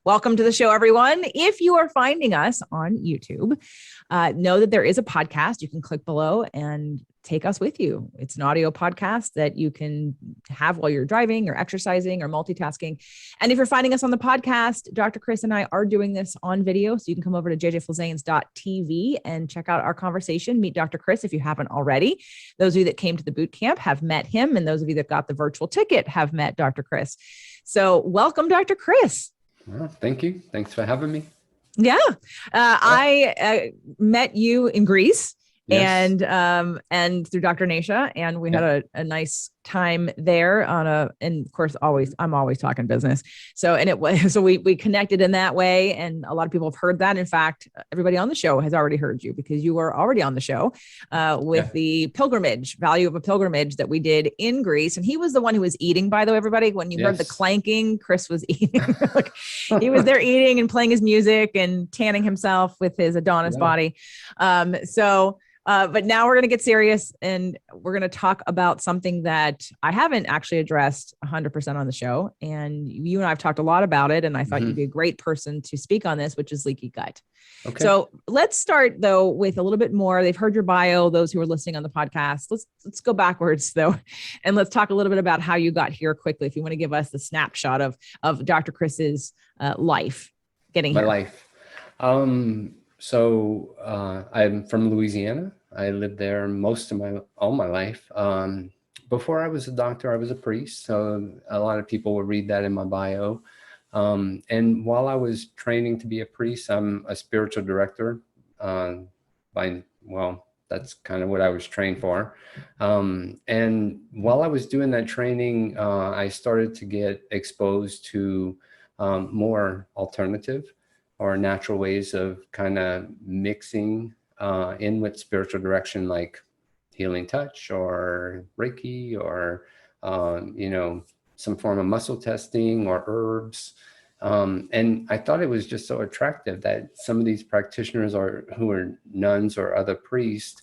Welcome to the show, everyone. If you are finding us on YouTube, know that there is a podcast. You can click below and take us with you. It's an audio podcast that you can have while you're driving or exercising or multitasking. And if you're finding us on the podcast, Dr. Chris and I are doing this on video. So you can come over to jjflazanes.tv and check out our conversation. Meet Dr. Chris if you haven't already. Those of you that came to the boot camp have met him. And those of you that got the virtual ticket have met Dr. Chris. So welcome, Dr. Chris. Well, thank you. Thanks for having me. Yeah. I met you in Greece. Yes. And through Dr. Nasha, and we had a nice time there and of course, I'm always talking business. So we connected in that way. And a lot of people have heard that. In fact, everybody on the show has already heard you because you were already on the show with the value of a pilgrimage that we did in Greece. And he was the one who was eating, by the way, everybody, when you heard the clanking, Chris was eating. He was there eating and playing his music and tanning himself with his Adonis body. But now we're going to get serious and we're going to talk about something that I haven't actually addressed 100% on the show. And you and I have talked a lot about it. And I thought you'd be a great person to speak on this, which is leaky gut. Okay. So let's start though with a little bit more. They've heard your bio, those who are listening on the podcast. Let's go backwards though. And let's talk a little bit about how you got here quickly. If you want to give us the snapshot of Dr. Chris's life getting here. My life. So I'm from Louisiana. I lived there all my life. Before I was a doctor, I was a priest. So a lot of people will read that in my bio. And while I was training to be a priest, I'm a spiritual director. That's kind of what I was trained for. And while I was doing that training, I started to get exposed to more alternative or natural ways of kind of mixing in with spiritual direction, like healing touch or Reiki or, some form of muscle testing or herbs. And I thought it was just so attractive that some of these practitioners who are nuns or other priests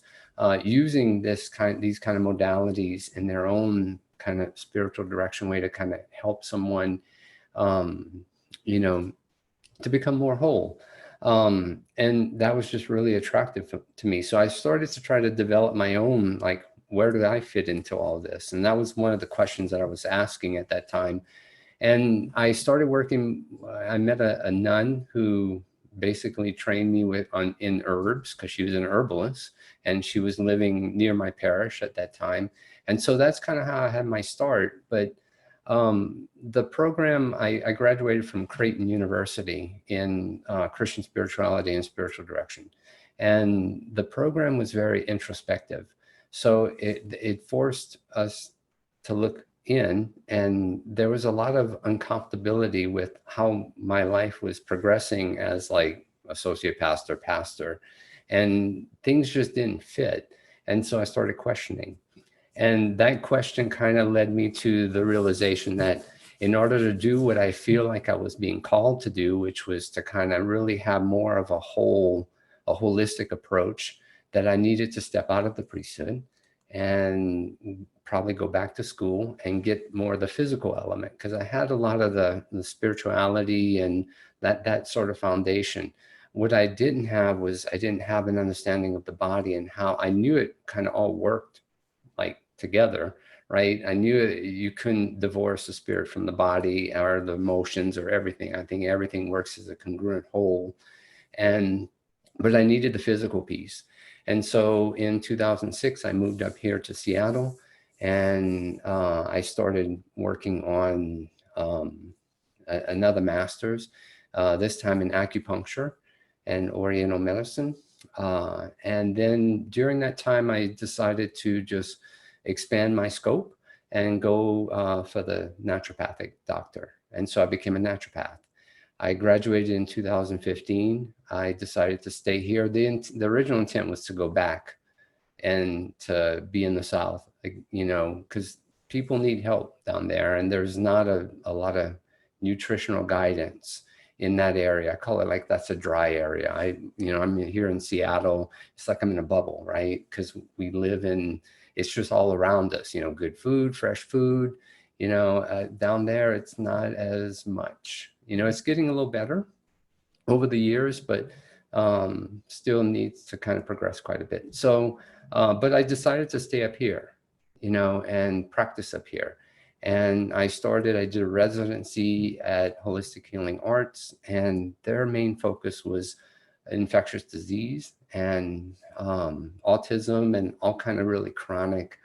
using these kind of modalities in their own kind of spiritual direction way to kind of help someone, to become more whole. And that was just really attractive to me. So I started to try to develop my own, like, where do I fit into all this? And that was one of the questions that I was asking at that time. And I started working, I met a nun who basically trained me in herbs because she was an herbalist and she was living near my parish at that time. And so that's kind of how I had my start. But the program, I graduated from Creighton University in Christian spirituality and spiritual direction. And the program was very introspective. So it forced us to look in, and there was a lot of uncomfortability with how my life was progressing as like associate pastor, and things just didn't fit. And so I started questioning. And that question kind of led me to the realization that in order to do what I feel like I was being called to do, which was to kind of really have more of a holistic approach, that I needed to step out of the priesthood and probably go back to school and get more of the physical element, because I had a lot of the spirituality and that sort of foundation. What I didn't have was I didn't have an understanding of the body and how I knew it kind of all worked like together, right? I knew you couldn't divorce the spirit from the body or the emotions or everything. I think everything works as a congruent whole. But I needed the physical piece. And so in 2006, I moved up here to Seattle, and I started working on another master's, this time in acupuncture and Oriental medicine. And then during that time, I decided to just expand my scope and go for the naturopathic doctor. And so I became a naturopath. I graduated in 2015. I decided to stay here. The original intent was to go back and to be in the South, because people need help down there. And there's not a lot of nutritional guidance in that area. I call it like that's a dry area. I'm here in Seattle. It's like I'm in a bubble, right? Because we live in, it's just all around us, good food, fresh food, Down there, it's not as much. It's getting a little better over the years, but still needs to kind of progress quite a bit. So, but I decided to stay up here, and practice up here. And I did a residency at Holistic Healing Arts, and their main focus was infectious disease and autism and all kind of really chronic,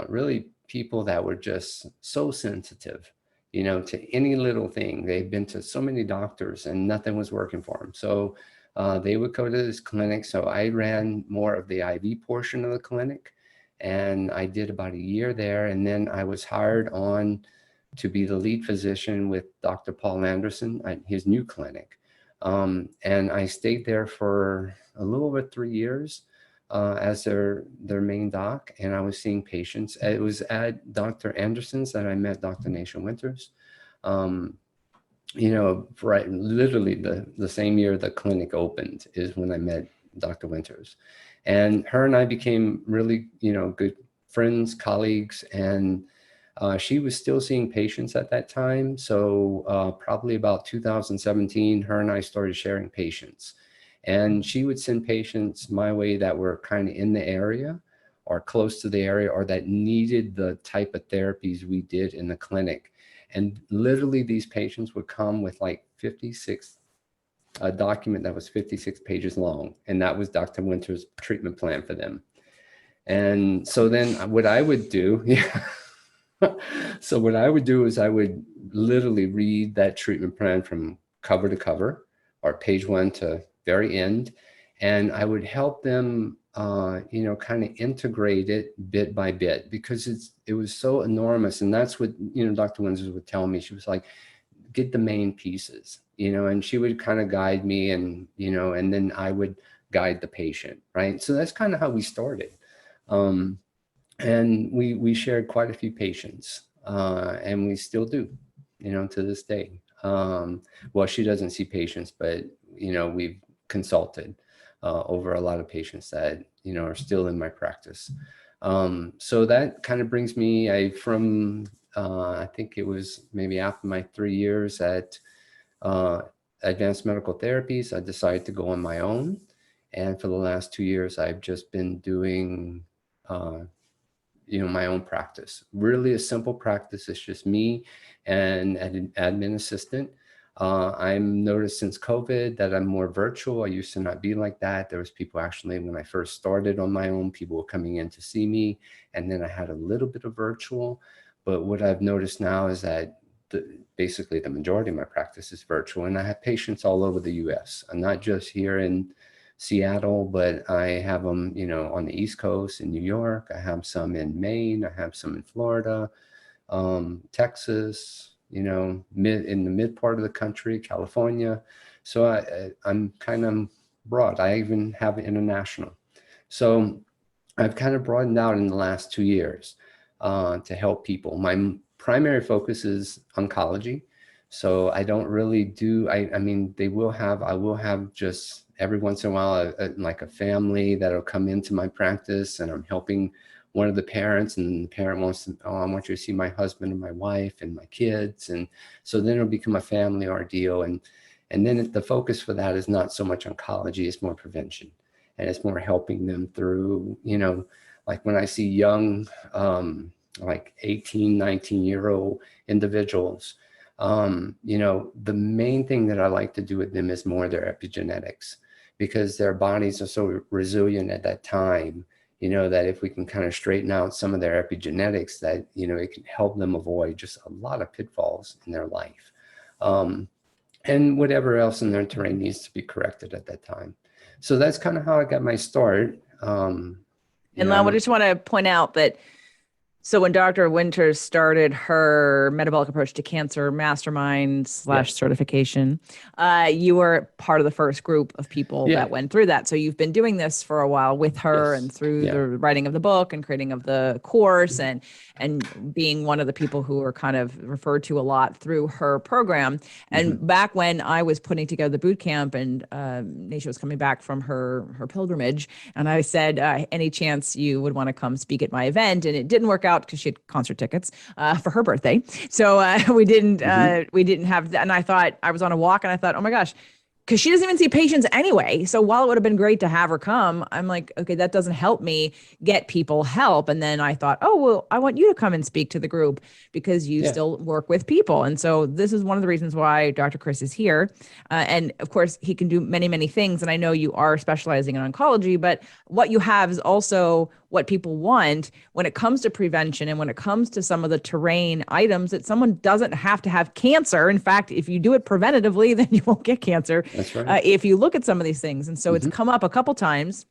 really people that were just so sensitive, to any little thing. They've been to so many doctors and nothing was working for them. So they would go to this clinic. So I ran more of the IV portion of the clinic, and I did about a year there. And then I was hired on to be the lead physician with Dr. Paul Anderson at his new clinic. And I stayed there for a little over 3 years as their main doc, and I was seeing patients. It was at Dr. Anderson's that I met Dr. Nasha Winters. Right, literally the same year the clinic opened is when I met Dr. Winters, and her and I became really, good friends, colleagues, and she was still seeing patients at that time. So probably about 2017, her and I started sharing patients. And she would send patients my way that were kind of in the area or close to the area or that needed the type of therapies we did in the clinic. And literally these patients would come with like a document that was 56 pages long. And that was Dr. Winter's treatment plan for them. And so then what I would do, so what I would do is I would literally read that treatment plan from cover to cover or page 1 to very end, and I would help them, kind of integrate it bit by bit because it was so enormous. And that's what, Dr. Windsor would tell me. She was like, get the main pieces, and she would kind of guide me and, and then I would guide the patient. Right. So that's kind of how we started. And we shared quite a few patients, and we still do, to this day. Well, she doesn't see patients, but, we've consulted over a lot of patients that, are still in my practice. So that kind of brings me, I think it was maybe after my 3 years at Advanced Medical Therapies, I decided to go on my own. And for the last 2 years, I've just been doing, my own practice. Really a simple practice. It's just me and an admin assistant. I'm noticed since COVID that I'm more virtual. I used to not be like that. There was people actually, when I first started on my own, people were coming in to see me. And then I had a little bit of virtual. But what I've noticed now is that basically the majority of my practice is virtual. And I have patients all over the US. I'm not just here in Seattle, but I have them, on the East Coast in New York. I have some in Maine. I have some in Florida, Texas, in the mid part of the country, California. So I'm kind of broad. I even have international. So I've kind of broadened out in the last 2 years to help people. My primary focus is oncology. So I don't really do, I mean, I will have just every once in a while, like a family that'll come into my practice and I'm helping one of the parents, and the parent wants to, I want you to see my husband and my wife and my kids. And so then it'll become a family ordeal. And then the focus for that is not so much oncology, it's more prevention. And it's more helping them through, like when I see young, like 18, 19-year-old individuals, the main thing that I like to do with them is more their epigenetics, because their bodies are so resilient at that time, that if we can kind of straighten out some of their epigenetics, that, it can help them avoid just a lot of pitfalls in their life. And whatever else in their terrain needs to be corrected at that time. So that's kind of how I got my start. And I just want to point out that, so when Dr. Winters started her metabolic approach to cancer mastermind / certification, you were part of the first group of people that went through that. So you've been doing this for a while with her and through the writing of the book and creating of the course and being one of the people who are kind of referred to a lot through her program. And back when I was putting together the boot camp and Nasha was coming back from her pilgrimage, and I said, any chance you would want to come speak at my event? And it didn't work out out because she had concert tickets for her birthday. So we didn't have that. And I was on a walk and I thought, oh my gosh, because she doesn't even see patients anyway. So while it would have been great to have her come, I'm like, okay, that doesn't help me get people help. And then I thought, oh, well, I want you to come and speak to the group because you still work with people. And so this is one of the reasons why Dr. Chris is here. And of course, he can do many, many things. And I know you are specializing in oncology, but what you have is also what people want when it comes to prevention and when it comes to some of the terrain items that someone doesn't have to have cancer. In fact, if you do it preventatively, then you won't get cancer. That's right. If you look at some of these things. And so it's come up a couple times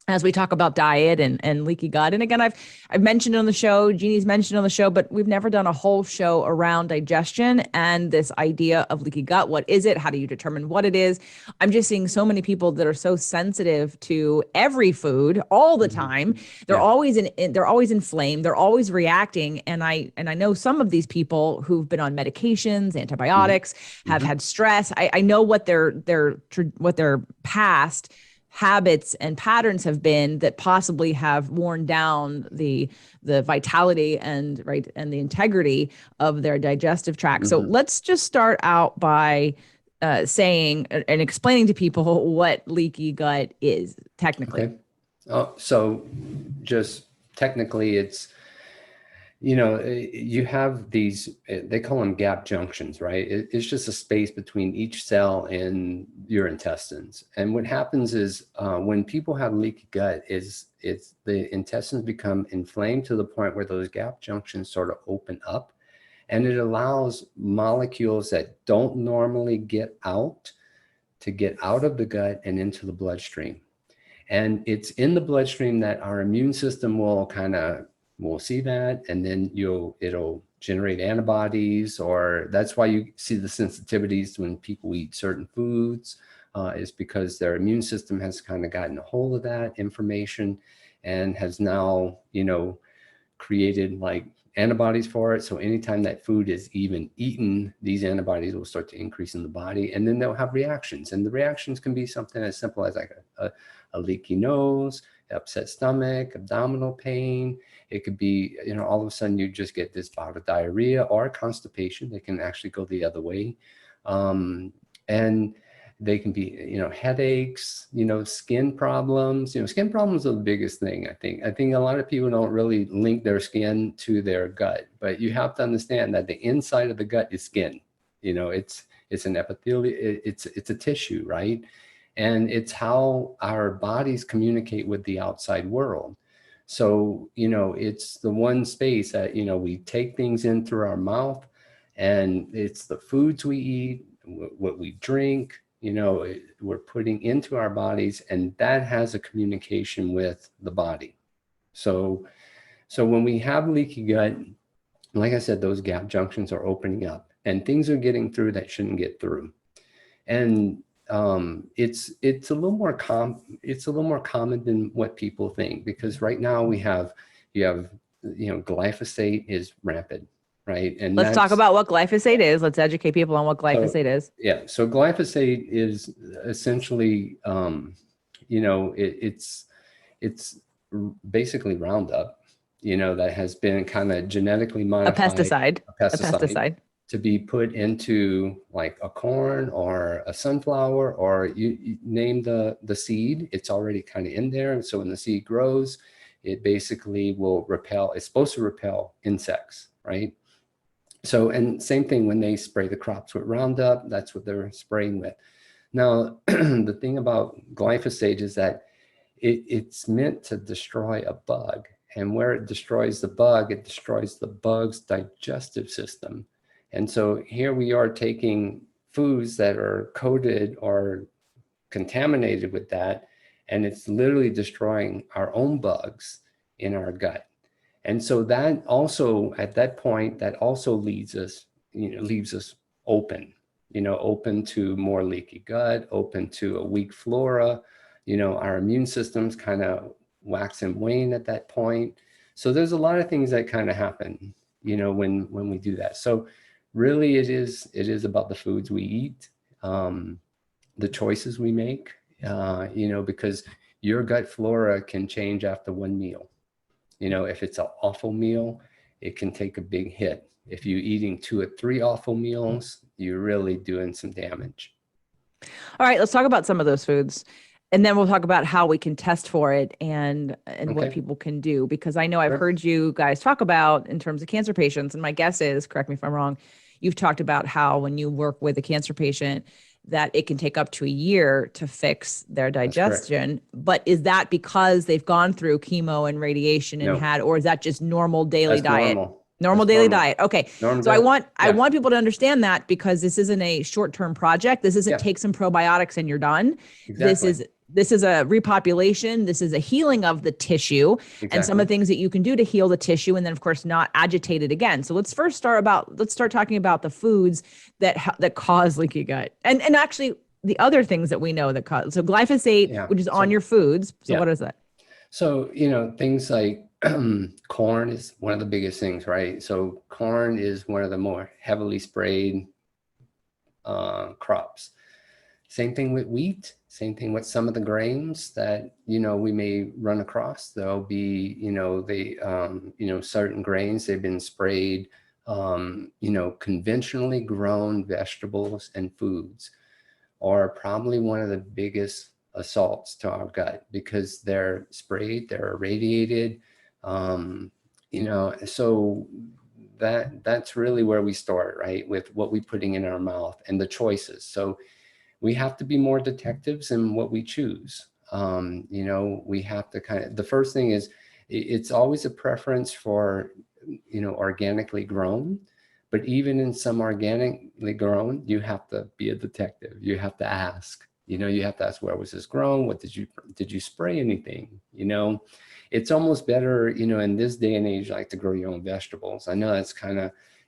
as we talk about diet and leaky gut. And again, I've mentioned it on the show, Jeannie's mentioned on the show, but we've never done a whole show around digestion and this idea of leaky gut. What is it? How do you determine what it is? I'm just seeing so many people that are so sensitive to every food all the time. They're always they're always inflamed. They're always reacting. And I know some of these people who've been on medications, antibiotics, have had stress. I know what their past habits and patterns have been that possibly have worn down the vitality and the integrity of their digestive tract. So let's just start out by saying and explaining to people what leaky gut is technically. Okay. So just technically it's, you have these, they call them gap junctions, right? It's just a space between each cell in your intestines. And what happens is when people have leaky gut it's the intestines become inflamed to the point where those gap junctions sort of open up, and it allows molecules that don't normally get out to get out of the gut and into the bloodstream. And it's in the bloodstream that our immune system will we'll see that, and then it'll generate antibodies, or that's why you see the sensitivities when people eat certain foods, is because their immune system has kind of gotten a hold of that information and has now, created like antibodies for it. So anytime that food is even eaten, these antibodies will start to increase in the body, and then they'll have reactions. And the reactions can be something as simple as like a leaky nose, upset stomach, abdominal pain. It could be, all of a sudden you just get this bout of diarrhea or constipation. They can actually go the other way. And they can be, headaches, skin problems. Skin problems are the biggest thing, I think. I think a lot of people don't really link their skin to their gut, but you have to understand that the inside of the gut is skin. It's an epithelial, it's a tissue, right? And it's how our bodies communicate with the outside world. So, it's the one space that, we take things in through our mouth, and it's the foods we eat, what we drink, we're putting into our bodies, and that has a communication with the body. So when we have leaky gut, like I said, those gap junctions are opening up and things are getting through that shouldn't get through. And it's a little more common than what people think, because right now you have glyphosate is rampant, right? And let's talk about what glyphosate is. Let's educate people on what glyphosate is. Yeah, so glyphosate is essentially it's basically Roundup, that has been kind of genetically modified, a pesticide to be put into like a corn or a sunflower, or you name the seed. It's already kind of in there. And so when the seed grows, it basically will repel. It's supposed to repel insects, right? So, and same thing when they spray the crops with Roundup, that's what they're spraying with. Now, the thing about glyphosate is that it's meant to destroy a bug. And where it destroys the bug, it destroys the bug's digestive system. And so here we are taking foods that are coated or contaminated with that, and it's literally destroying our own bugs in our gut. And so that also, at that point, that also leaves us open, open to more leaky gut, open to a weak flora. Our immune systems kind of wax and wane at that point. So there's a lot of things that kind of happen, when we do that. So really it is about the foods we eat, the choices we make, because your gut flora can change after one meal. If it's an awful meal, it can take a big hit. If you're eating 2 or 3 awful meals, you're really doing some damage. All right, let's talk about some of those foods. And then we'll talk about how we can test for it and what Okay. people can do. Because I know I've Sure. heard you guys talk about in terms of cancer patients, and my guess is, correct me if I'm wrong, you've talked about how when you work with a cancer patient, that it can take up to a year to fix their That's correct. digestion. But is that because they've gone through chemo and radiation and No, had, or is that just normal daily that's diet? normal. Normal That's daily normal. diet. Okay. Normal So I diet. want Yeah. people to understand that, because this isn't a short-term project. This isn't Yeah. take some probiotics and you're done. Exactly. This is a repopulation. This is a healing of the tissue and some of Exactly. the things that you can do to heal the tissue, and then of course not agitate it again. So let's start talking about the foods that cause leaky gut. And actually the other things that we know that cause. So glyphosate, Yeah. which is on So, your foods. So yeah. what is that? So, things like corn is one of the biggest things, right? So corn is one of the more heavily sprayed crops. Same thing with wheat, same thing with some of the grains that, we may run across. There'll be, certain grains, they've been sprayed, conventionally grown vegetables and foods are probably one of the biggest assaults to our gut, because they're sprayed, they're irradiated, so that's really where we start, right? With what we're putting in our mouth and the choices. So we have to be more detectives in what we choose. We have to the first thing is it's always a preference for, organically grown. But even in some organically grown, you have to be a detective. You have to ask, you have to ask, where was this grown? What did you spray anything? It's almost better, in this day and age, like to grow your own vegetables. I know that's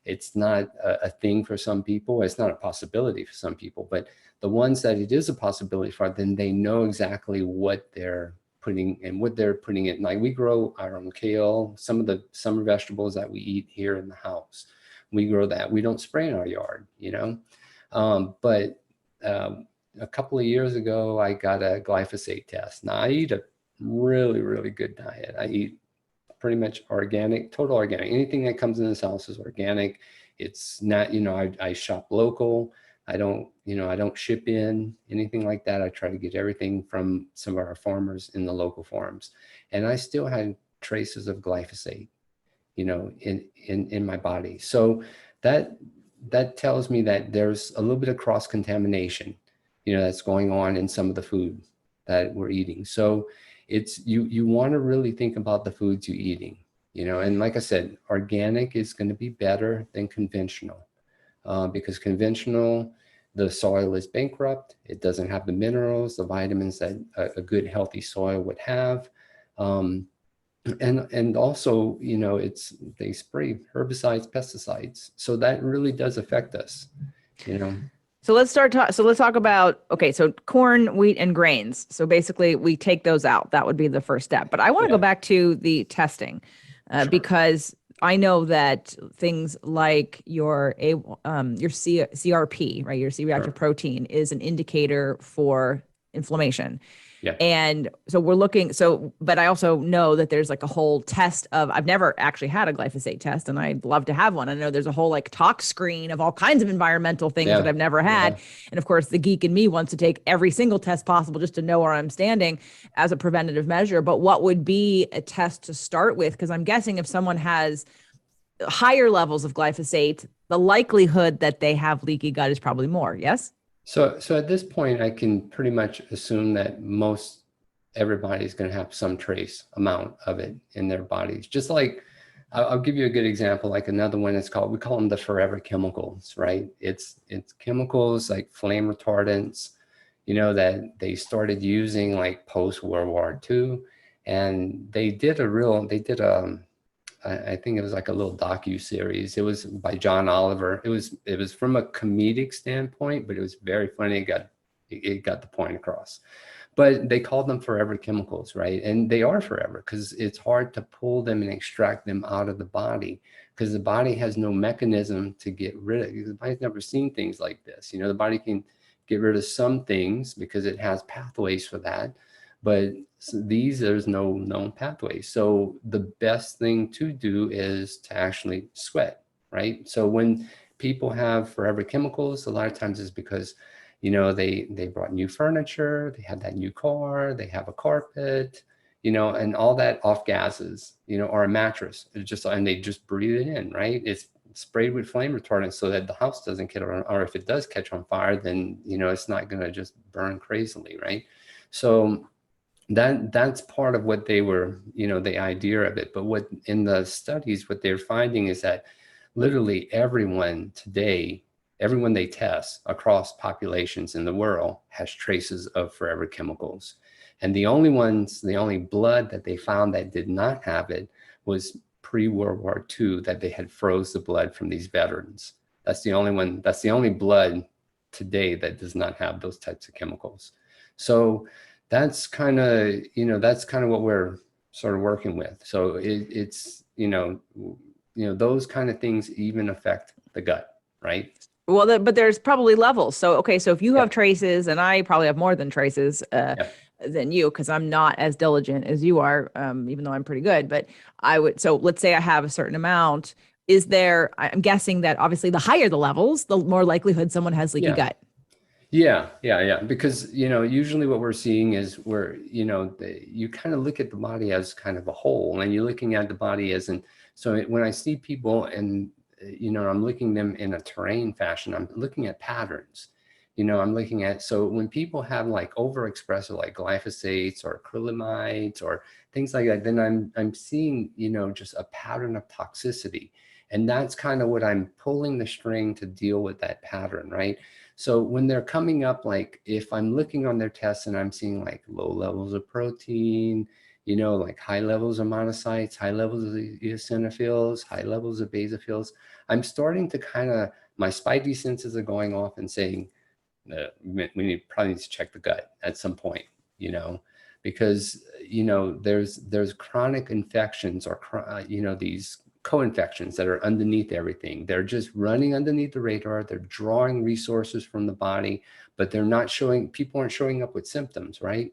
it's not a thing for some people. It's not a possibility for some people, but the ones that it is a possibility for, then they know exactly what they're putting and what they're putting in. Like we grow our own kale, some of the summer vegetables that we eat here in the house. We grow that. We don't spray in our yard, but a couple of years ago, I got a glyphosate test. Now I eat a really, really good diet. I eat pretty much organic, total organic. Anything that comes in this house is organic. It's not, I shop local. I don't ship in anything like that. I try to get everything from some of our farmers in the local farms. And I still had traces of glyphosate, in my body. So that tells me that there's a little bit of cross contamination, that's going on in some of the food that we're eating. So it's, you want to really think about the foods you're eating, and like I said, organic is going to be better than conventional, because conventional, the soil is bankrupt. It doesn't have the minerals, the vitamins that a good healthy soil would have. And also, they spray herbicides, pesticides. So that really does affect us, So let's talk about, okay, so corn, wheat, and grains. So basically we take those out. That would be the first step. But I want to go back to the testing, Sure. because I know that things like your CRP, right, your C-reactive Sure. protein, is an indicator for inflammation. Yeah. And so we're looking, but I also know that there's like a whole test of, I've never actually had a glyphosate test, and I'd love to have one. I know there's a whole like tox screen of all kinds of environmental things that I've never had. Yeah. And of course, the geek in me wants to take every single test possible just to know where I'm standing as a preventative measure. But what would be a test to start with? Because I'm guessing if someone has higher levels of glyphosate, the likelihood that they have leaky gut is probably more. Yes? So at this point, I can pretty much assume that most everybody's going to have some trace amount of it in their bodies. Just like, I'll give you a good example, like another one is we call them the forever chemicals, right? It's chemicals like flame retardants, that they started using like post World War II. And they did I think it was like a little docu-series. It was by John Oliver. It was from a comedic standpoint, but it was very funny. It got the point across. But they called them forever chemicals, right? And they are forever because it's hard to pull them and extract them out of the body, because the body has no mechanism to get rid of it. The body's never seen things like this. The body can get rid of some things because it has pathways for that. but these, there's no known pathway. So the best thing to do is to actually sweat, right? So when people have forever chemicals, a lot of times it's because, you know, they brought new furniture, they had that new car, they have a carpet, you know, and all that off gases, you know, or a mattress, it's just, and they just breathe it in, right? It's sprayed with flame retardant so that the house doesn't catch on, or if it does catch on fire, then, you know, it's not going to just burn crazily, right? So that's part of what they were, you know, the idea of it. But what in the studies, what they're finding is that literally everyone today, everyone they test across populations in the world has traces of forever chemicals. And the only ones, the only blood that they found that did not have it was pre-World War II, that they had froze the blood from these veterans. That's the only one, that's the only blood today that does not have those types of chemicals. So that's kind of, you know, that's kind of what we're sort of working with. So it's, you know, those kind of things even affect the gut, right? Well, but there's probably levels. So, okay, so if you have traces, and I probably have more than traces than you, because I'm not as diligent as you are, even though I'm pretty good, but I would, so let's say I have a certain amount. Is there, I'm guessing that obviously the higher the levels, the more likelihood someone has leaky gut. Yeah. Because, you know, usually what we're seeing is where, you know, you kind of look at the body as kind of a whole, and you're looking at the body as in, so when I see people and, you know, I'm looking them in a terrain fashion, I'm looking at patterns, you know, I'm looking at, so when people have like overexpressive, like glyphosates or acrylamides or things like that, then I'm seeing, you know, just a pattern of toxicity. And that's kind of what I'm pulling the string to deal with that pattern, right? So when they're coming up, like if I'm looking on their tests and I'm seeing like low levels of protein, you know, like high levels of monocytes, high levels of eosinophils, high levels of basophils, I'm starting to kind of, my spidey senses are going off and saying, we probably need to check the gut at some point, you know, because, you know, there's chronic infections or, you know, these co-infections that are underneath everything. They're just running underneath the radar. They're drawing resources from the body, but they're not showing, people aren't showing up with symptoms, right?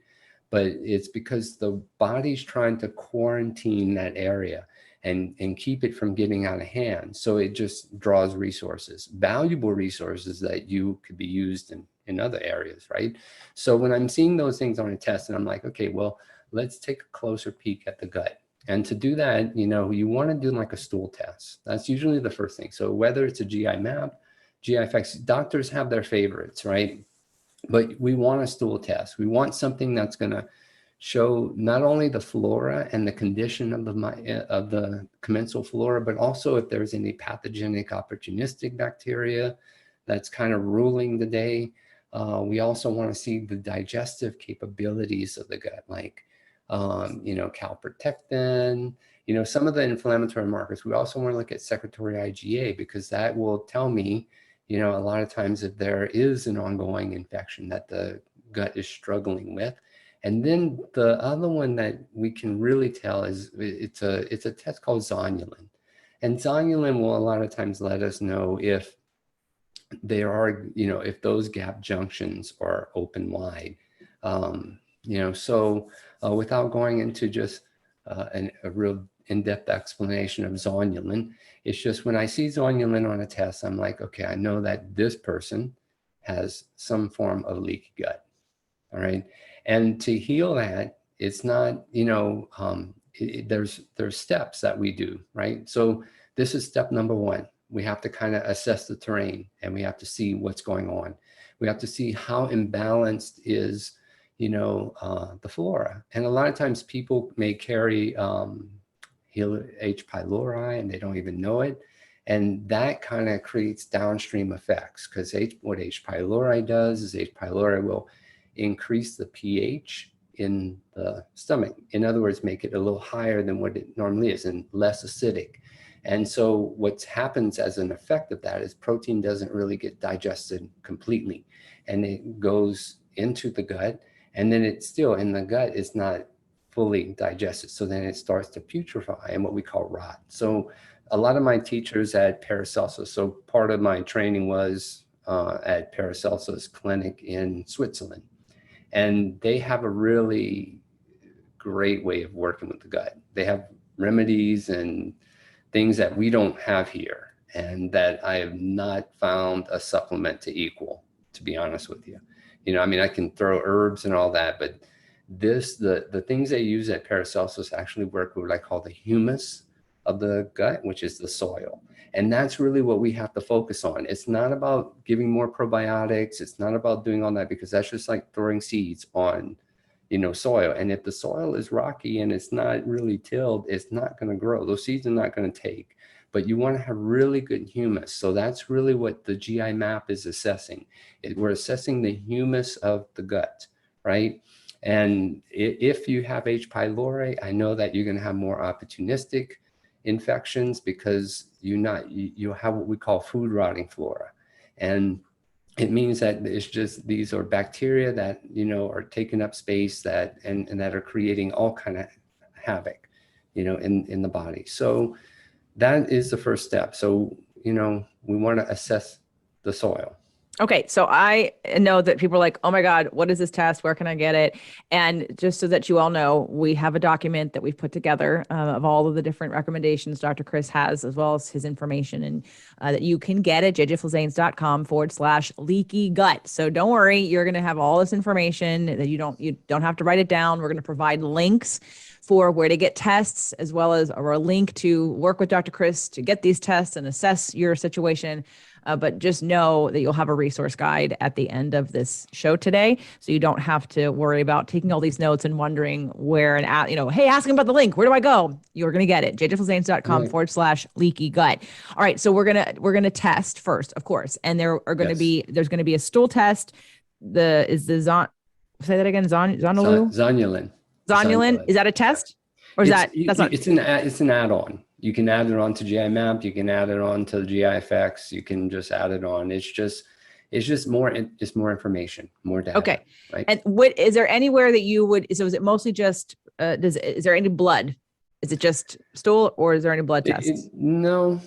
But it's because the body's trying to quarantine that area and keep it from getting out of hand. So it just draws resources, valuable resources that you could be used in other areas, right? So when I'm seeing those things on a test and I'm like, okay, well, let's take a closer peek at the gut. And to do that, you know, you want to do like a stool test. That's usually the first thing. So whether it's a GI map, GI effects, doctors have their favorites, right? But we want a stool test. We want something that's going to show not only the flora and the condition of the commensal flora, but also if there's any pathogenic opportunistic bacteria that's kind of ruling the day. We also want to see the digestive capabilities of the gut, like you know, calprotectin, you know, some of the inflammatory markers. We also want to look at secretory IgA, because that will tell me, you know, a lot of times if there is an ongoing infection that the gut is struggling with. And then the other one that we can really tell is it's a test called Zonulin. And Zonulin will a lot of times let us know if there are, you know, if those gap junctions are open wide. You know, so without going into just a real in-depth explanation of Zonulin, it's just when I see Zonulin on a test, I'm like, okay, I know that this person has some form of leaky gut. All right. And to heal that, it's not, you know, there's steps that we do, right? So this is step number one. We have to kind of assess the terrain and we have to see what's going on. We have to see how imbalanced is, you know, the flora. And a lot of times people may carry H. pylori and they don't even know it. And that kind of creates downstream effects, because what H. pylori does is H. pylori will increase the pH in the stomach. In other words, make it a little higher than what it normally is and less acidic. And so what happens as an effect of that is protein doesn't really get digested completely, and it goes into the gut, and then it's still in the gut, it's not fully digested. So then it starts to putrefy and what we call rot. So a lot of my teachers at Paracelsus, so part of my training was at Paracelsus Klinik in Switzerland. And they have a really great way of working with the gut. They have remedies and things that we don't have here, and that I have not found a supplement to equal, to be honest with you. You know, I mean, I can throw herbs and all that, but the things they use at Paracelsus actually work with what I call the humus of the gut, which is the soil. And that's really what we have to focus on. It's not about giving more probiotics. It's not about doing all that, because that's just like throwing seeds on, you know, soil. And if the soil is rocky and it's not really tilled, it's not going to grow. Those seeds are not going to take. But you want to have really good humus. So that's really what the GI map is assessing. We're assessing the humus of the gut, right? And if you have H. pylori, I know that you're going to have more opportunistic infections, because you have what we call food rotting flora. And it means that it's just, these are bacteria that, you know, are taking up space that, and that are creating all kind of havoc, you know, in the body. So that is the first step. So, you know, we want to assess the soil. Okay. So I know that people are like, oh my God, what is this test? Where can I get it? And just so that you all know, we have a document that we've put together of all of the different recommendations Dr. Chris has, as well as his information, and that you can get at jjflazanes.com/leaky gut. So don't worry, you're going to have all this information that you don't have to write it down. We're going to provide links for where to get tests, as well as a link to work with Dr. Chris to get these tests and assess your situation. But just know that you'll have a resource guide at the end of this show today. So you don't have to worry about taking all these notes and wondering where, and you know, hey, asking about the link, where do I go? You're going to get it. jjflazanes.com/leaky gut. All right. So we're going to test first, of course. And there's going to be a stool test. Say that again. Zonulin. Zonulin. Is that a test? Or it's an add-on. You can add it on to GI map. You can add it on to GI effects. You can just add it on. It's just more information, more data. Okay. Right. And is there anywhere that you would, so is it mostly just, is there any blood? Is it just stool, or is there any blood tests? No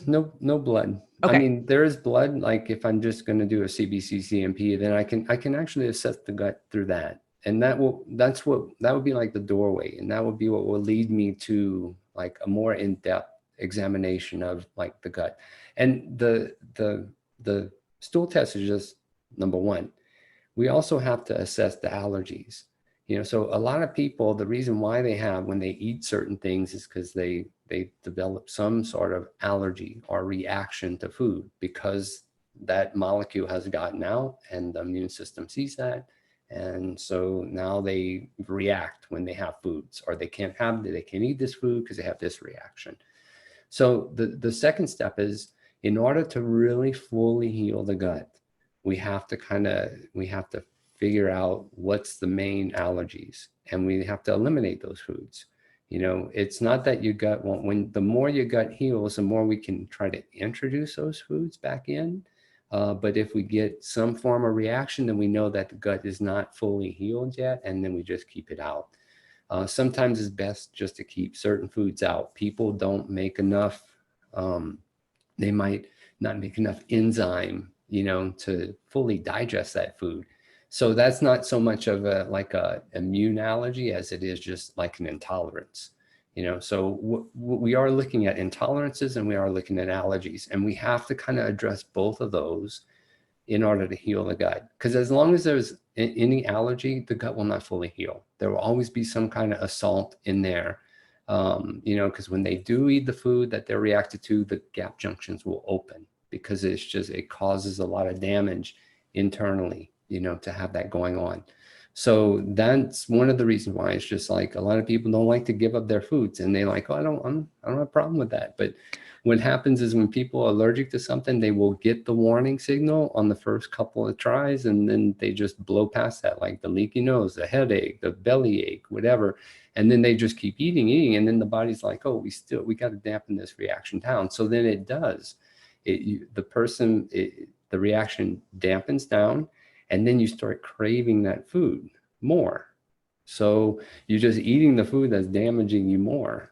blood. Okay. I mean, there is blood. Like if I'm just going to do a CBC CMP, then I can actually assess the gut through that. And that would be like the doorway. And that would be what will lead me to like a more in-depth examination of like the gut. And the stool test is just number one. We also have to assess the allergies. You know, so a lot of people, the reason why when they eat certain things is because they develop some sort of allergy or reaction to food, because that molecule has gotten out and the immune system sees that. And so now they react when they have foods, or they can't eat this food because they have this reaction. So the second step is, in order to really fully heal the gut, we have to figure out what's the main allergies, and we have to eliminate those foods. You know, it's not that your gut won't, the more your gut heals, the more we can try to introduce those foods back in. But if we get some form of reaction, then we know that the gut is not fully healed yet, and then we just keep it out. Sometimes it's best just to keep certain foods out. People don't make enough, they might not make enough enzyme, you know, to fully digest that food. So that's not so much of a immune allergy as it is just like an intolerance. You know, so we are looking at intolerances and we are looking at allergies, and we have to kind of address both of those in order to heal the gut. Because as long as there's any allergy, the gut will not fully heal. There will always be some kind of assault in there, you know, because when they do eat the food that they're reacted to, the gap junctions will open, because it causes a lot of damage internally, you know, to have that going on. So that's one of the reasons why it's just like a lot of people don't like to give up their foods, and they like, oh, I don't have a problem with that. But what happens is when people are allergic to something, they will get the warning signal on the first couple of tries, and then they just blow past that, like the leaky nose, the headache, the belly ache, whatever. And then they just keep eating. And then the body's like, oh, we got to dampen this reaction down. So then it does. The reaction dampens down, and then you start craving that food more. So you're just eating the food that's damaging you more.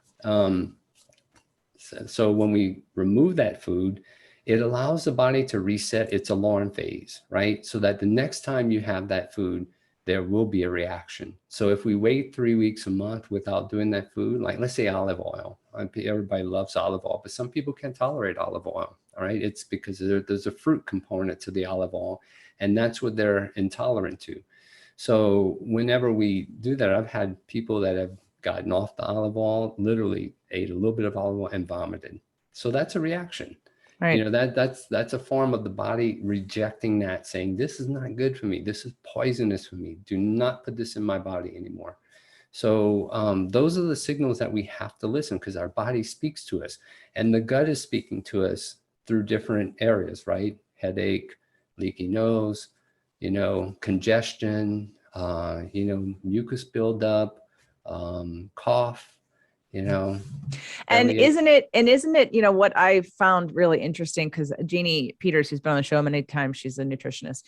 So when we remove that food, it allows the body to reset its alarm phase, right? So that the next time you have that food, there will be a reaction. So if we wait 3 weeks, a month without doing that food, like let's say olive oil, everybody loves olive oil, but some people can't tolerate olive oil. All right. It's because there's a fruit component to the olive oil, and that's what they're intolerant to. So whenever we do that, I've had people that have gotten off the olive oil, literally ate a little bit of olive oil and vomited. So that's a reaction. Right. You know, that's a form of the body rejecting that, saying, this is not good for me. This is poisonous for me. Do not put this in my body anymore. So those are the signals that we have to listen, because our body speaks to us, and the gut is speaking to us through different areas, right? Headache, leaky nose, you know, congestion, you know, mucus buildup, cough, you know. And isn't it, you know, what I found really interesting, because Jeannie Peters, who's been on the show many times, she's a nutritionist,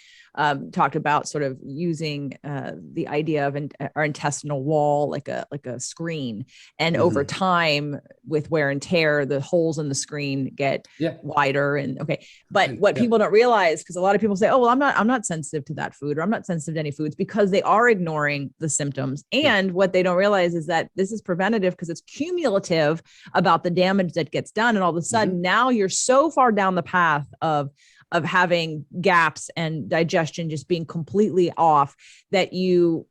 talked about sort of using the idea of our intestinal wall like a screen. And over time, with wear and tear, the holes in the screen get wider. And but what people don't realize, because a lot of people say, oh, well, I'm not sensitive to that food, or I'm not sensitive to any foods, because they are ignoring the symptoms. And what they don't realize is that this is preventative, because it's cumulative about the damage that gets done. And all of a sudden, now you're so far down the path of having gaps and digestion just being completely off that you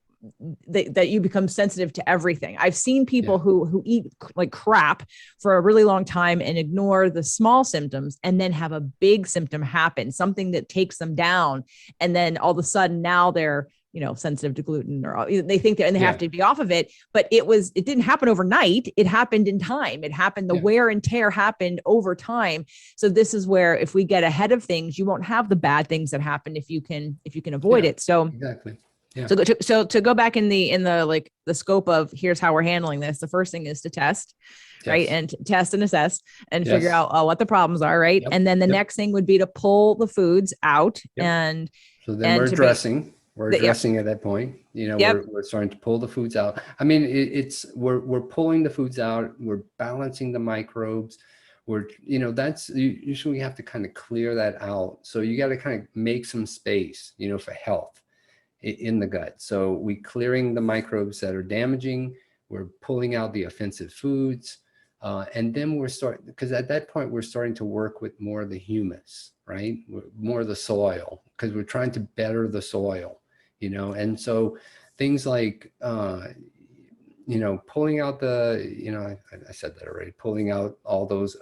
become sensitive to everything. I've seen people who eat like crap for a really long time and ignore the small symptoms, and then have a big symptom happen, something that takes them down. And then all of a sudden now they're, you know, sensitive to gluten, or they think that, and they have to be off of it. But it didn't happen overnight. It happened in time. It happened, the wear and tear happened over time. So this is where, if we get ahead of things, you won't have the bad things that happen if you can avoid it. So exactly. Yeah. So to go back in the like the scope of, here's how we're handling this. The first thing is to test, right? And test and assess and figure out what the problems are, right? And then the next thing would be to pull the foods out. And so then we're addressing. We're addressing at that point, you know, we're starting to pull the foods out. I mean, we're pulling the foods out, we're balancing the microbes. You know, that's usually we have to kind of clear that out. So you got to kind of make some space, you know, for health in the gut. So we clearing the microbes that are damaging, we're pulling out the offensive foods. And then because at that point, we're starting to work with more of the humus, right? More of the soil, because we're trying to better the soil. You know, and so things like, you know, pulling out you know, I said that already, pulling out all those,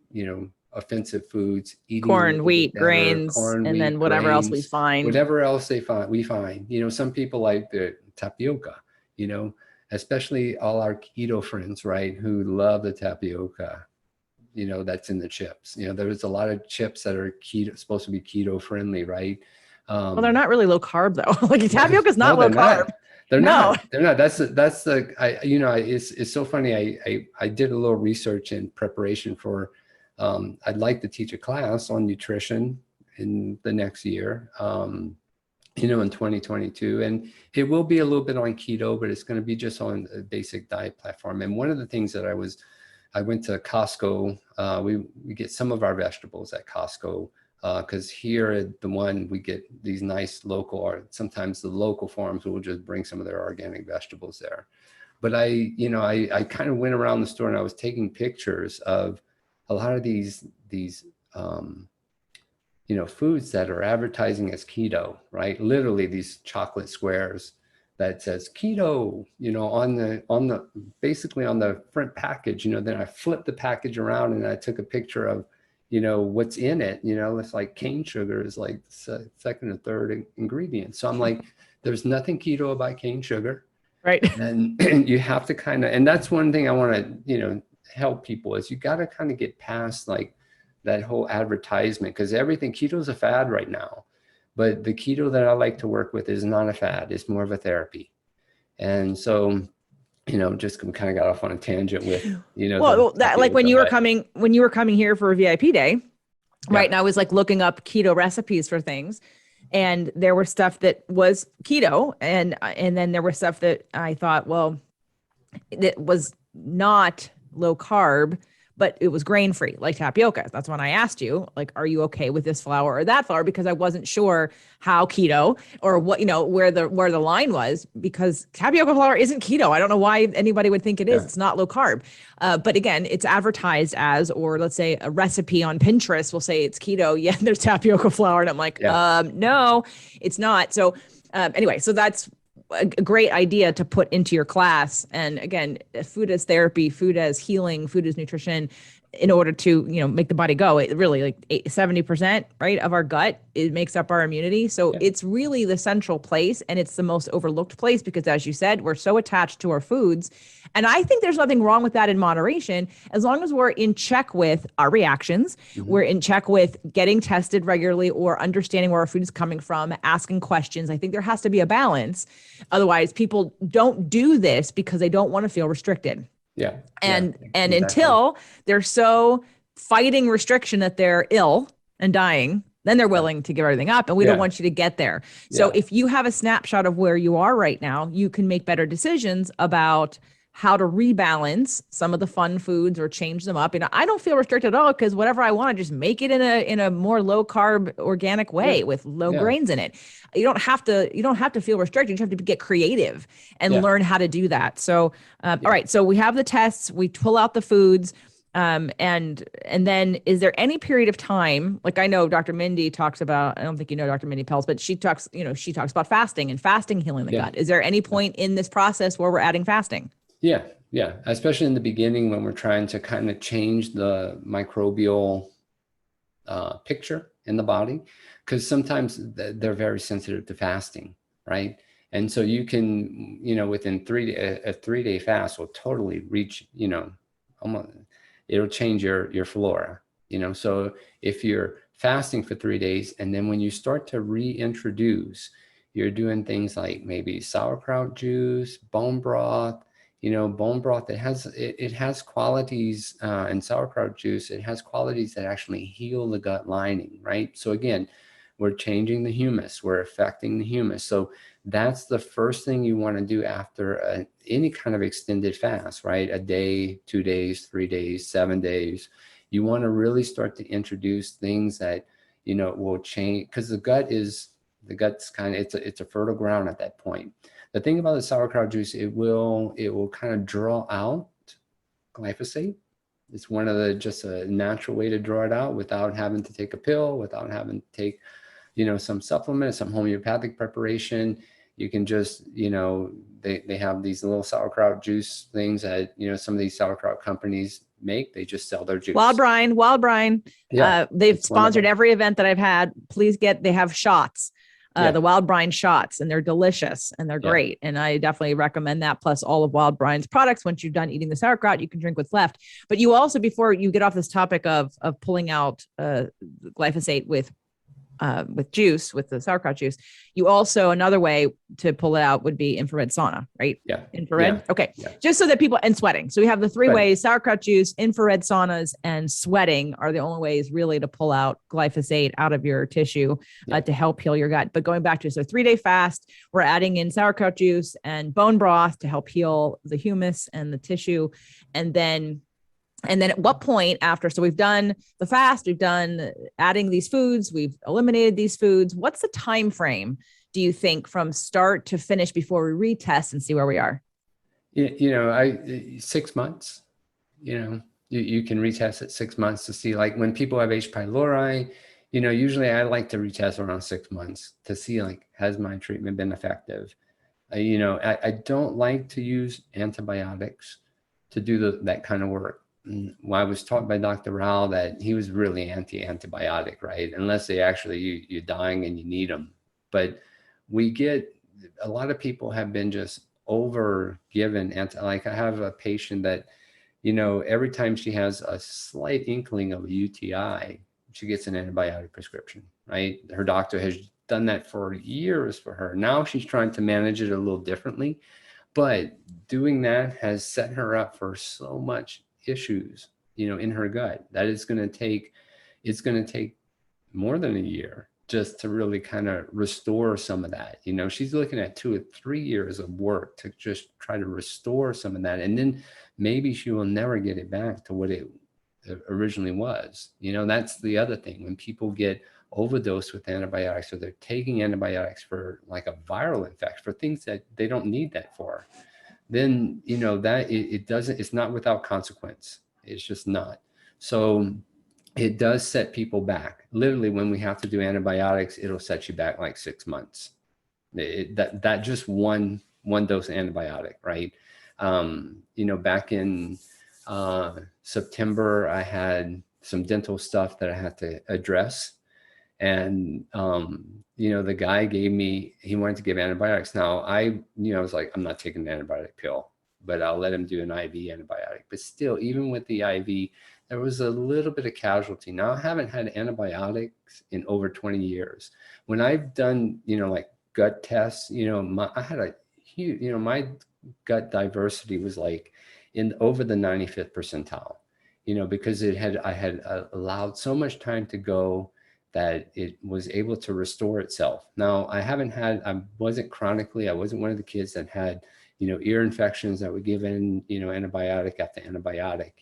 you know, offensive foods, eating corn, wheat, better, grains, and then whatever else we find. Whatever else we find. You know, some people like the tapioca, you know, especially all our keto friends, right, who love the tapioca, you know, that's in the chips. You know, there's a lot of chips that are supposed to be keto friendly, right? Well, they're not really low carb though. Like tapioca is not low carb. They're not. That's you know, it's so funny. I did a little research in preparation for, I'd like to teach a class on nutrition in the next year, you know, in 2022. And it will be a little bit on keto, but it's going to be just on a basic diet platform. And one of the things that I went to Costco. We get some of our vegetables at Costco. Because here at the one, we get these nice local, or sometimes the local farms will just bring some of their organic vegetables there. But I kind of went around the store and I was taking pictures of a lot of these you know, foods that are advertising as keto, right? Literally these chocolate squares that says keto, you know, on the basically on the front package, you know. Then I flipped the package around and I took a picture of, you know, what's in it. You know, it's like cane sugar is like second or third ingredient. So I'm like, there's nothing keto about cane sugar. Right. And you have to kind of, and that's one thing I want to, you know, help people is you got to kind of get past like that whole advertisement, because everything, keto is a fad right now. But the keto that I like to work with is not a fad. It's more of a therapy. And so, you know, just kind of got off on a tangent with, you know, well, that like when you were coming here for a VIP day, right? And I was like looking up keto recipes for things, and there were stuff that was keto, and then there was stuff that I thought, well, it was not low carb, but it was grain free, like tapioca. That's when I asked you, like, are you okay with this flour or that flour? Because I wasn't sure how keto or what, where the line was, because tapioca flour isn't keto. I don't know why anybody would think it is. It's not low carb. But again, it's advertised as, or let's say a recipe on Pinterest will say it's keto. Yeah, there's tapioca flour. And I'm like, no, it's not. So anyway, so that's a great idea to put into your class. And again, food as therapy, food as healing, food as nutrition, in order to, make the body go. It really, like 70%, right, of our gut, it makes up our immunity. So it's really the central place, and it's the most overlooked place because, as you said, we're so attached to our foods. And I think there's nothing wrong with that in moderation, as long as we're in check with our reactions, we're in check with getting tested regularly or understanding where our food is coming from, asking questions. I think there has to be a balance. Otherwise, people don't do this because they don't want to feel restricted. And exactly. Until they're so fighting restriction that they're ill and dying, then they're willing to give everything up. And we don't want you to get there. So if you have a snapshot of where you are right now, you can make better decisions about how to rebalance some of the fun foods or change them up. And I don't feel restricted at all, because whatever I want, to just make it in a more low carb, organic way with low grains in it. You don't have to feel restricted. You have to get creative and learn how to do that. So, all right. So we have the tests, we pull out the foods. And then is there any period of time, like I know Dr. Mindy talks about, I don't think you know Dr. Mindy Pelz, but she talks about fasting and fasting healing the gut. Is there any point in this process where we're adding fasting? Yeah. Especially in the beginning, when we're trying to kind of change the microbial picture in the body, because sometimes they're very sensitive to fasting, right? And so you can, within a 3-day fast will totally reach, almost, it'll change your flora, So if you're fasting for 3 days, and then when you start to reintroduce, you're doing things like maybe sauerkraut juice, bone broth, bone broth, it has qualities, and sauerkraut juice, it has qualities that actually heal the gut lining, right? So again, we're changing the humus, we're affecting the humus. So that's the first thing you want to do after any kind of extended fast, right? A day, 2 days, 3 days, 7 days. You want to really start to introduce things that, will change, because the gut's kind of, it's a fertile ground at that point. The thing about the sauerkraut juice, it will kind of draw out glyphosate. It's one of just a natural way to draw it out without having to take a pill, without having to take, some supplement, some homeopathic preparation. You can just, they have these little sauerkraut juice things that, some of these sauerkraut companies make. They just sell their juice. Wild Brine. They've sponsored every event that I've had. They have shots. The Wild Brine shots, and they're delicious and they're great. And I definitely recommend that. Plus all of Wild Brine's products. Once you're done eating the sauerkraut, you can drink what's left. But you also, before you get off this topic of pulling out glyphosate with juice, with the sauerkraut juice, you also, another way to pull it out would be infrared sauna, right? Infrared. Okay. Just so that people, and sweating. So we have the three ways: sauerkraut juice, infrared saunas, and sweating are the only ways really to pull out glyphosate out of your tissue to help heal your gut. But going back to, 3-day fast, we're adding in sauerkraut juice and bone broth to help heal the humus and the tissue. And then at what point after, so we've done the fast, we've done adding these foods, we've eliminated these foods. What's the time frame, do you think, from start to finish before we retest and see where we are? 6 months, you can retest at 6 months to see, like when people have H. pylori, usually I like to retest around 6 months to see, like, has my treatment been effective? I don't like to use antibiotics to do that kind of work. Well, I was taught by Dr. Rao that he was really anti-antibiotic, right? Unless they actually, you're dying and you need them. But a lot of people have been just over given like I have a patient that, every time she has a slight inkling of a UTI, she gets an antibiotic prescription, right? Her doctor has done that for years for her. Now she's trying to manage it a little differently, but doing that has set her up for so much issues, in her gut, that it's going to take more than a year just to really kind of restore some of that. She's looking at 2 or 3 years of work to just try to restore some of that. And then maybe she will never get it back to what it originally was. That's the other thing. When people get overdosed with antibiotics, or they're taking antibiotics for like a viral infection, for things that they don't need that for, then, that it doesn't, it's not without consequence. It's just not. So it does set people back. Literally, when we have to do antibiotics, it'll set you back like 6 months. That just one dose antibiotic, right? Back in September, I had some dental stuff that I had to address. And, the guy he wanted to give antibiotics. Now I was like, I'm not taking an antibiotic pill, but I'll let him do an IV antibiotic. But still, even with the IV, there was a little bit of casualty. Now I haven't had antibiotics in over 20 years. When I've done, like gut tests, I had a huge, my gut diversity was like in over the 95th percentile, because I had allowed so much time to go that it was able to restore itself. Now I wasn't chronically, I wasn't one of the kids that had, ear infections that would give in, antibiotic after antibiotic.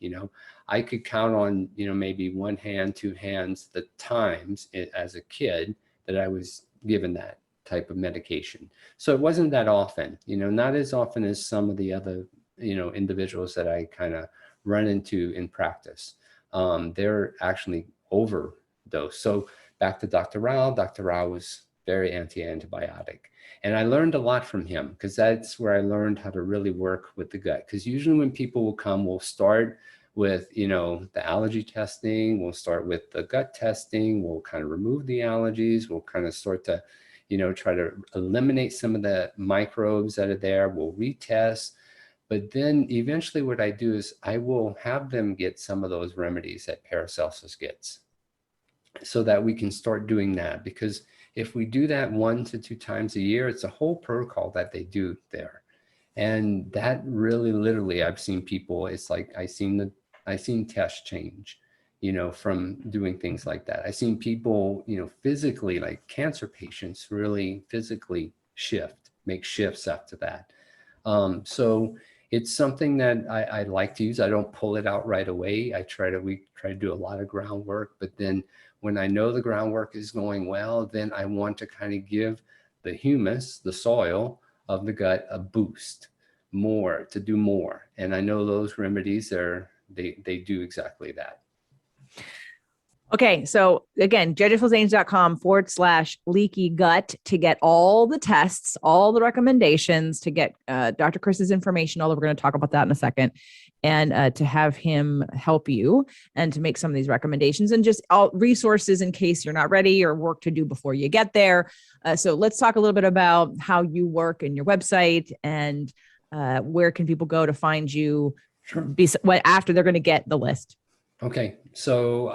I could count on, maybe one hand, two hands, the times as a kid that I was given that type of medication. So it wasn't that often, not as often as some of the other, individuals that I kind of run into in practice. They're actually overdose. So back to Dr. Rao. Dr. Rao was very anti-antibiotic. And I learned a lot from him, because that's where I learned how to really work with the gut. Because usually when people will come, we'll start with, the allergy testing, we'll start with the gut testing, we'll kind of remove the allergies, we'll kind of start to, try to eliminate some of the microbes that are there, we'll retest. But then eventually what I do is I will have them get some of those remedies that Paracelsus gets, so that we can start doing that. Because if we do that 1 to 2 times a year, it's a whole protocol that they do there. And that really, literally, I've seen people, it's like, I seen tests change, from doing things like that. I've seen people, physically, like cancer patients, really physically make shifts after that. So it's something that I like to use. I don't pull it out right away. We try to do a lot of groundwork, but then when I know the groundwork is going well, then I want to kind of give the humus, the soil of the gut, a boost to do more. And I know those remedies they do exactly that. Okay. So again, jejefilzanes.com/leaky gut to get all the tests, all the recommendations, to get Dr. Chris's information. Although we're going to talk about that in a second, and to have him help you and to make some of these recommendations, and just all resources in case you're not ready, or work to do before you get there. So let's talk a little bit about how you work and your website, and where can people go to find you. Sure. After they're going to get the list. Okay, so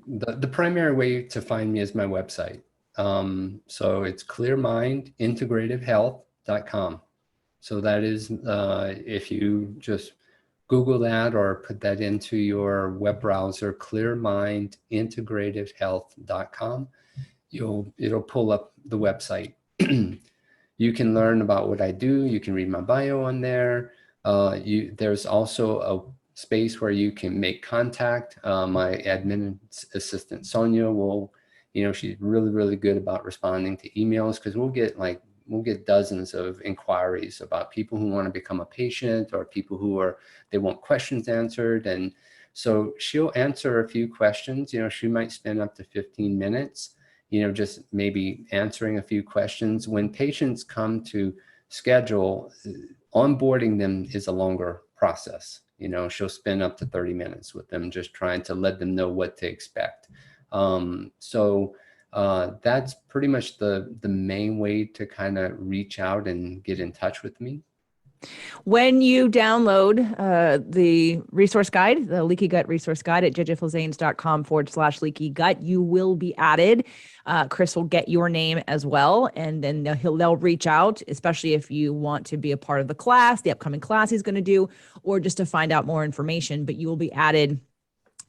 the primary way to find me is my website. So it's clearmindintegrativehealth.com. So that is, if you just Google that or put that into your web browser, clearmindintegrativehealth.com, it'll pull up the website. You can learn about what I do. You can read my bio on there. There's also a space where you can make contact. My admin assistant, Sonia, she's really, really good about responding to emails, because we'll get dozens of inquiries about people who want to become a patient, or people they want questions answered. And so she'll answer a few questions. She might spend up to 15 minutes, just maybe answering a few questions. When patients come to schedule, onboarding them is a longer process. She'll spend up to 30 minutes with them, just trying to let them know what to expect. So that's pretty much the main way to kind of reach out and get in touch with me. When you download the resource guide, the Leaky Gut resource guide at jejefilzanes.com/leaky gut, you will be added. Chris will get your name as well, and then they'll reach out, especially if you want to be a part of the class, the upcoming class he's going to do, or just to find out more information. But you will be added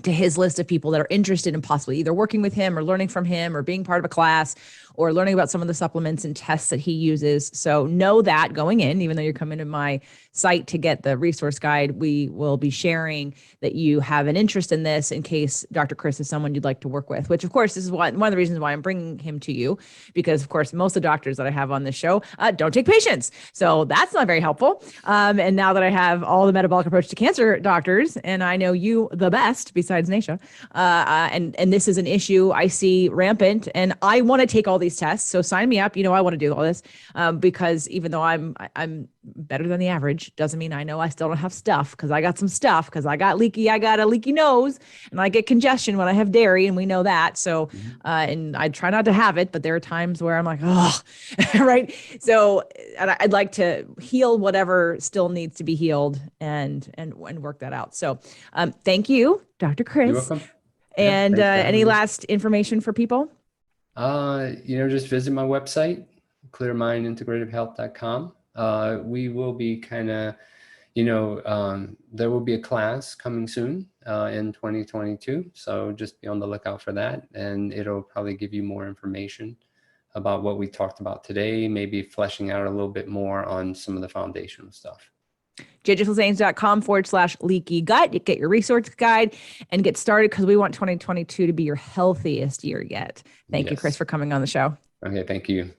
to his list of people that are interested in possibly either working with him or learning from him or being part of a class or learning about some of the supplements and tests that he uses. So know that going in, even though you're coming to my site to get the resource guide. We will be sharing that you have an interest in this in case Dr. Chris is someone you'd like to work with, which of course, this is one of the reasons why I'm bringing him to you, because of course, most of the doctors that I have on this show don't take patients. So that's not very helpful. And now that I have all the metabolic approach to cancer doctors, and I know you the best besides Nasha, and this is an issue I see rampant, and I want to take all these tests. So sign me up. I want to do all this because even though I'm better than the average, doesn't mean I know I still don't have stuff, because I got some stuff, because I got a leaky nose, and I get congestion when I have dairy, and we know that. So, and I try not to have it, but there are times where I'm like, oh, right. So, and I'd like to heal whatever still needs to be healed and work that out. So, thank you, Dr. Chris. You're welcome. And any last information for people? Just visit my website, clearmindintegrativehealth.com. We will be kind of, there will be a class coming soon in 2022. So just be on the lookout for that. And it'll probably give you more information about what we talked about today, maybe fleshing out a little bit more on some of the foundational stuff. jjflazanes.com/leaky gut. You get your resource guide and get started, because we want 2022 to be your healthiest year yet. Thank you, Chris, for coming on the show. Okay, thank you.